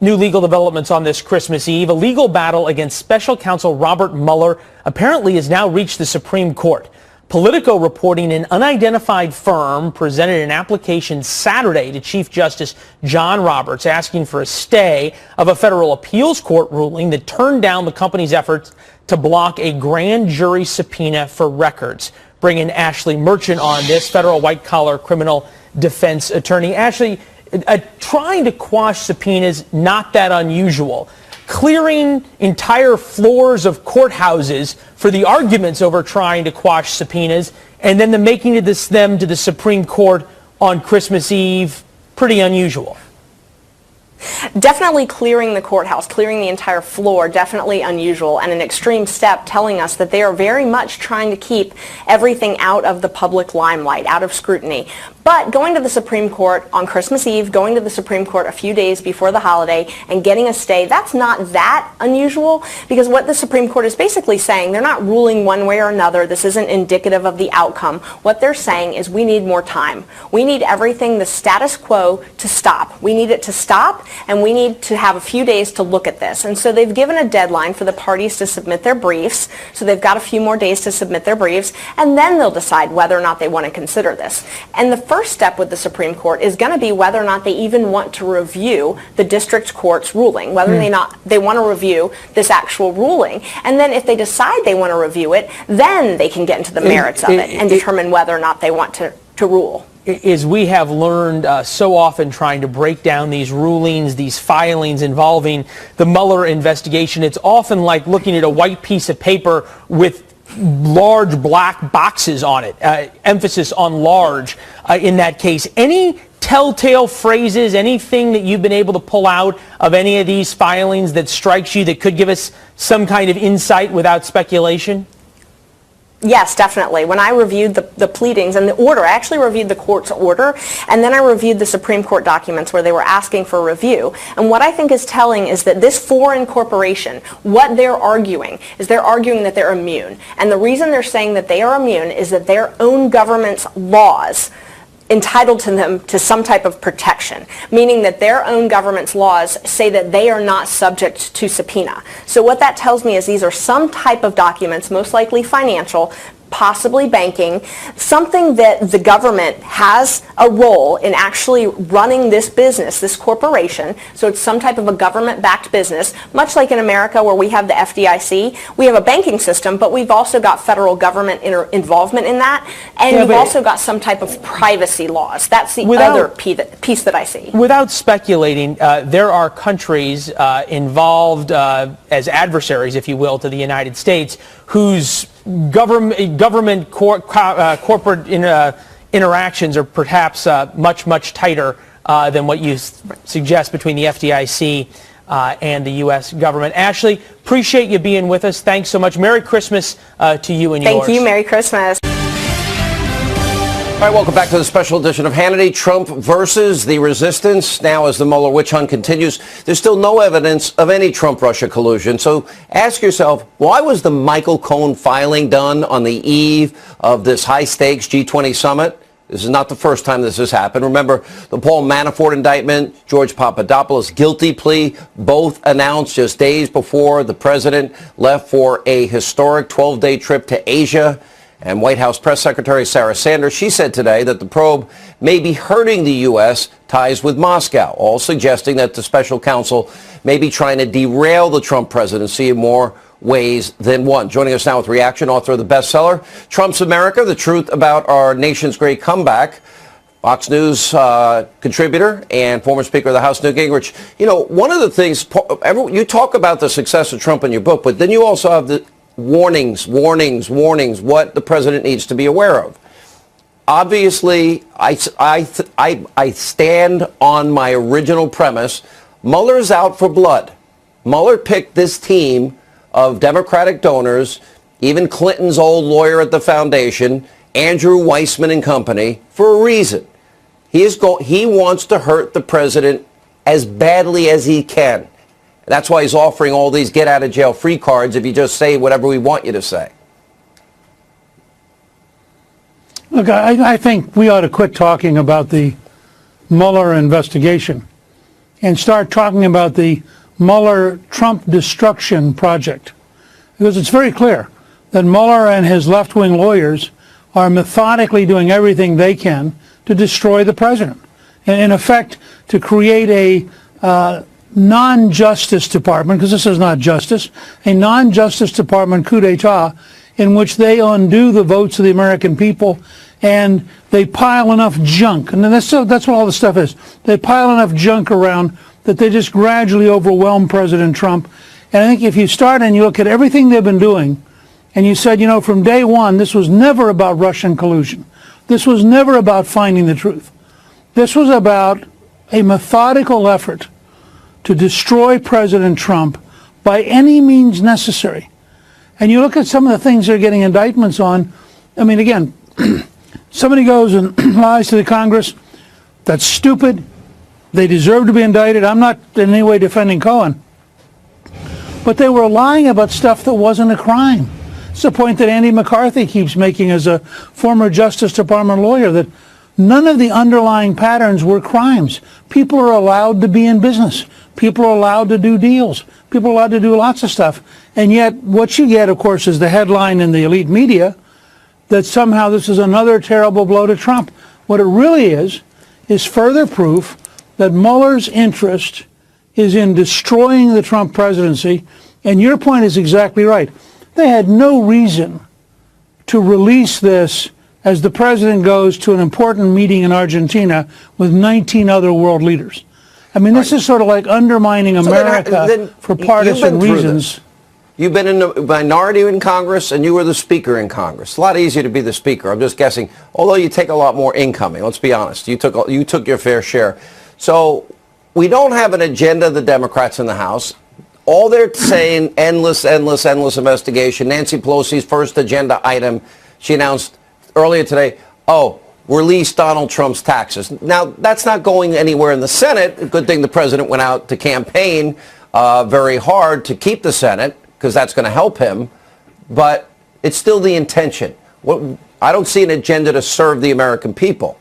New legal developments on this Christmas Eve. A legal battle against special counsel Robert Mueller apparently has now reached the Supreme Court. Politico reporting an unidentified firm presented an application Saturday to Chief Justice John Roberts asking for a stay of a federal appeals court ruling that turned down the company's efforts to block a grand jury subpoena for records. Bring in Ashley Merchant on this, federal white-collar criminal defense attorney. Ashley, trying to quash subpoenas, not that unusual. Clearing entire floors of courthouses for the arguments over trying to quash subpoenas, and then making them to the Supreme Court on Christmas Eve, pretty unusual. Definitely clearing the courthouse, clearing the entire floor, definitely unusual, and an extreme step telling us that they are very much trying to keep everything out of the public limelight, out of scrutiny. But going to the Supreme Court on Christmas Eve, going to the Supreme Court a few days before the holiday and getting a stay, that's not that unusual, because what the Supreme Court is basically saying, they're not ruling one way or another. This isn't indicative of the outcome. What they're saying is we need more time. We need everything, the status quo, to stop. We need it to stop, and we need to have a few days to look at this. And so they've given a deadline for the parties to submit their briefs. So they've got a few more days to submit their briefs, and then they'll decide whether or not they want to consider this. And the first step with the Supreme Court is going to be whether or not they even want to review the district court's ruling, whether they want to review this actual ruling. And then if they decide they want to review it, then they can get into the merits of it and determine whether or not they want to rule. As we have learned so often trying to break down these rulings, these filings involving the Mueller investigation, it's often like looking at a white piece of paper with large black boxes on it, emphasis on large in that case. Any telltale phrases, anything that you've been able to pull out of any of these filings that strikes you that could give us some kind of insight without speculation? Yes, definitely. When I reviewed the pleadings and the order, I actually reviewed the court's order, and then I reviewed the Supreme Court documents where they were asking for review. And what I think is telling is that this foreign corporation, what they're arguing is they're arguing that they're immune. And the reason they're saying that they are immune is that their own government's laws entitled to them to some type of protection, meaning that their own government's laws say that they are not subject to subpoena. So what that tells me is these are some type of documents, most likely financial, possibly banking, something that the government has a role in actually running this business, this corporation. So it's some type of a government-backed business, much like in America where we have the FDIC. We have a banking system, but we've also got federal government involvement in that, and we've also got some type of privacy laws. That's the other piece that I see. Without speculating, there are countries involved as adversaries, if you will, to the United States, whose government corporate interactions are perhaps much tighter than what you suggest between the FDIC and the U.S. government. Ashley, appreciate you being with us. Thanks so much. Merry Christmas to you and yours. Thank you. Merry Christmas. All right, welcome back to the special edition of Hannity. Trump versus the resistance. Now, as the Mueller witch hunt continues, there's still no evidence of any Trump-Russia collusion. So ask yourself, why was the Michael Cohen filing done on the eve of this high-stakes G20 summit? This is not the first time this has happened. Remember the Paul Manafort indictment, George Papadopoulos' guilty plea, both announced just days before the president left for a historic 12-day trip to Asia. And White House Press Secretary Sarah Sanders, she said today that the probe may be hurting the U.S. ties with Moscow, all suggesting that the special counsel may be trying to derail the Trump presidency in more ways than one. Joining us now with reaction, author of the bestseller, Trump's America, The Truth About Our Nation's Great Comeback, Fox News contributor and former Speaker of the House, Newt Gingrich. You know, one of the things, you talk about the success of Trump in your book, but then you also have the warnings, what the president needs to be aware of. Obviously, I stand on my original premise. Mueller's out for blood. Mueller picked this team of Democratic donors, even Clinton's old lawyer at the foundation, Andrew Weissman and company, for a reason. He wants to hurt the president as badly as he can. That's why he's offering all these get-out-of-jail-free cards if you just say whatever we want you to say. Look, I think we ought to quit talking about the Mueller investigation and start talking about the Mueller Trump destruction project. Because it's very clear that Mueller and his left-wing lawyers are methodically doing everything they can to destroy the president. And in effect, to create a non-justice department, because this is not justice, a non-justice department coup d'etat in which they undo the votes of the American people and they pile enough junk. And that's what all this stuff is. They pile enough junk around that they just gradually overwhelm President Trump. And I think if you start and you look at everything they've been doing, and you said, from day one, this was never about Russian collusion. This was never about finding the truth. This was about a methodical effort to destroy President Trump by any means necessary. And you look at some of the things they're getting indictments on. I mean, again, somebody goes and lies to the Congress. That's stupid. They deserve to be indicted. I'm not in any way defending Cohen. But they were lying about stuff that wasn't a crime. It's a point that Andy McCarthy keeps making as a former Justice Department lawyer, that none of the underlying patterns were crimes. People are allowed to be in business. People are allowed to do deals. People are allowed to do lots of stuff. And yet what you get, of course, is the headline in the elite media that somehow this is another terrible blow to Trump. What it really is further proof that Mueller's interest is in destroying the Trump presidency. And your point is exactly right. They had no reason to release this as the president goes to an important meeting in Argentina with 19 other world leaders. I mean, this is sort of like undermining America for partisan reasons. You've been in the minority in Congress, and you were the speaker in Congress. It's a lot easier to be the speaker. I'm just guessing. Although you take a lot more incoming. Let's be honest. You took your fair share. So we don't have an agenda, the Democrats in the House. All they're saying, endless investigation. Nancy Pelosi's first agenda item, she announced earlier today, release Donald Trump's taxes. Now, that's not going anywhere in the Senate. A good thing the president went out to campaign very hard to keep the Senate, because that's going to help him. But it's still the intention. I don't see an agenda to serve the American people.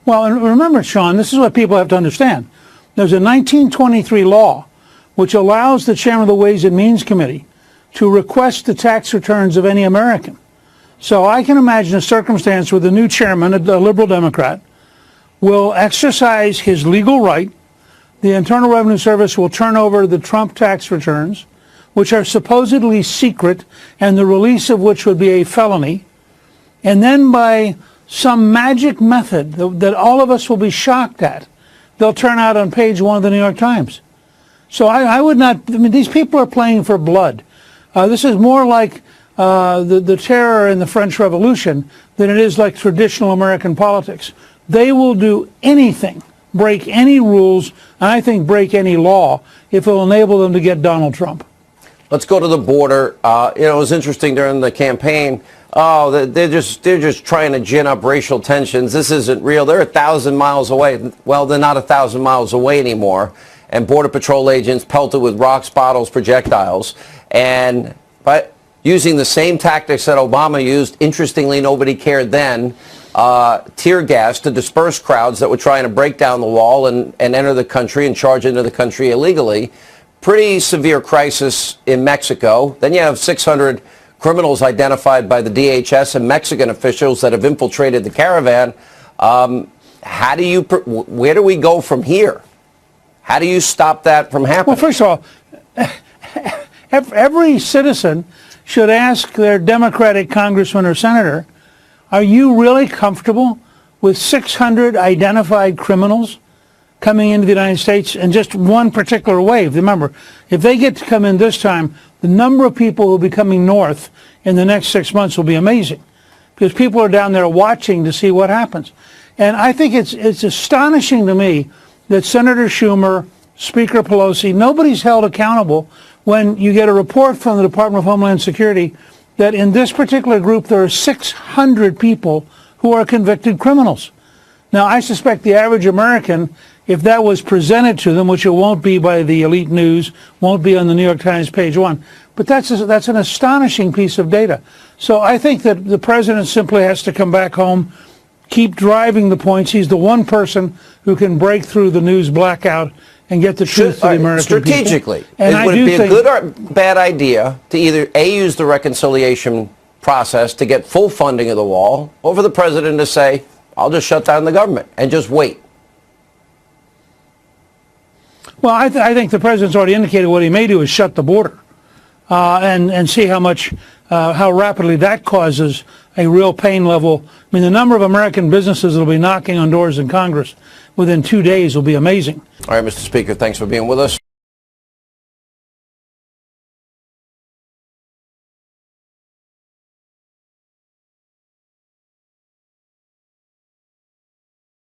Well, and remember, Sean, this is what people have to understand. There's a 1923 law which allows the chairman of the Ways and Means Committee to request the tax returns of any American. So I can imagine a circumstance where the new chairman, a liberal Democrat, will exercise his legal right. The Internal Revenue Service will turn over the Trump tax returns, which are supposedly secret, and the release of which would be a felony. And then by some magic method that all of us will be shocked at, they'll turn out on page 1 of the New York Times. So I would not, I mean, these people are playing for blood. This is more like the terror in the French Revolution than it is like traditional American politics. They will do anything, break any rules, and I think break any law if it will enable them to get Donald Trump. Let's go to the border. It was interesting during the campaign. They're just trying to gin up racial tensions. This isn't real. They're 1,000 miles away. Well, they're not 1,000 miles away anymore. And Border Patrol agents pelted with rocks, bottles, projectiles, but using the same tactics that Obama used. Interestingly, nobody cared then. Tear gas to disperse crowds that were trying to break down the wall and enter the country and charge into the country illegally. Pretty severe crisis in Mexico. Then you have 600 criminals identified by the DHS and Mexican officials that have infiltrated the caravan. Where do we go from here? How do you stop that from happening? Well, first of all, every citizen should ask their Democratic congressman or senator, are you really comfortable with 600 identified criminals coming into the United States in just one particular wave? Remember, if they get to come in this time, the number of people who will be coming north in the next 6 months will be amazing, because people are down there watching to see what happens. And I think it's astonishing to me that Senator Schumer, Speaker Pelosi, nobody's held accountable when you get a report from the Department of Homeland Security that in this particular group there are 600 people who are convicted criminals. Now, I suspect the average American, if that was presented to them, which it won't be by the elite news, won't be on the New York Times page 1, but that's an astonishing piece of data. So I think that the president simply has to come back home, keep driving the points. He's the one person who can break through the news blackout and get the truth to the American strategically, people. And would it be a good or bad idea to either use the reconciliation process to get full funding of the wall, or for the president to say, I'll just shut down the government and just wait? Well, I think the president's already indicated what he may do is shut the border and see how rapidly that causes a real pain level. I mean, the number of American businesses that will be knocking on doors in Congress within 2 days will be amazing. All right, Mr. Speaker, thanks for being with us.